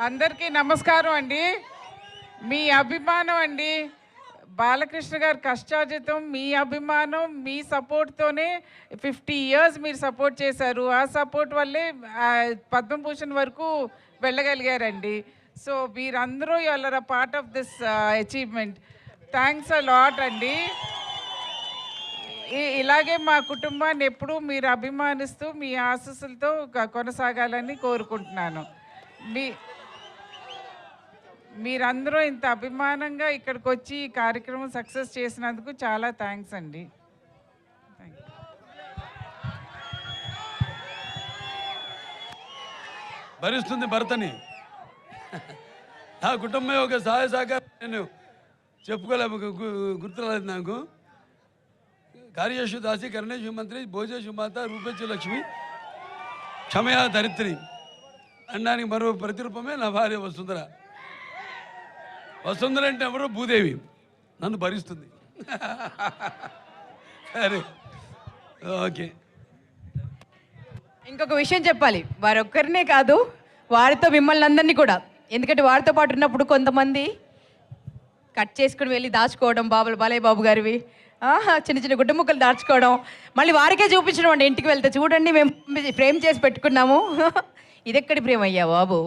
అందరికీ నమస్కారం అండి. మీ అభిమానం అండి, బాలకృష్ణ గారు కష్టార్జితం, మీ అభిమానం, మీ సపోర్ట్తోనే 50 years మీరు సపోర్ట్ చేశారు. ఆ సపోర్ట్ వల్లే పద్మభూషణ్ వరకు వెళ్ళగలిగారండి. సో మీరందరూ are a part of this achievement. Thanks a lot అండి. ఇలాగే మా కుటుంబాన్ని ఎప్పుడూ మీరు అభిమానిస్తూ మీ ఆశీస్సులతో కొనసాగాలని కోరుకుంటున్నాను. మీరందరూ ఇంత అభిమానంగా ఇక్కడికి వచ్చి ఈ కార్యక్రమం సక్సెస్ చేసినందుకు చాలా థ్యాంక్స్ అండి. భరిస్తుంది భర్తని. నా కుటుంబం ఒక సహాయ సహకారం నేను చెప్పుకోలేము, గుర్తురాలేదు నాకు. కార్యేషు దాసి కరణేషు మంత్రి భోజేషు మాత రూపేషు లక్ష్మి క్షమయా ధరిత్రి అనడానికి మరో ప్రతిరూపమే నా భార్య వసుంధర. వసుంధర అంటే ఎవరో భూదేవి, నన్ను భరిస్తుంది. సరే, ఓకే. ఇంకొక విషయం చెప్పాలి, వారొక్కరినే కాదు, వారితో మిమ్మల్ని అందరినీ కూడా. ఎందుకంటే వారితో పాటు ఉన్నప్పుడు కొంతమంది కట్ చేసుకుని వెళ్ళి దాచుకోవడం, బాలయ్య బాబు గారివి చిన్న చిన్న గుడ్డ ముక్కలు దాచుకోవడం, మళ్ళీ వారికే చూపించడం అండి. ఇంటికి వెళ్తే చూడండి మేము ఫ్రేమ్ చేసి పెట్టుకున్నాము. ఇదెక్కడి ప్రేమ అయ్యా బాబు.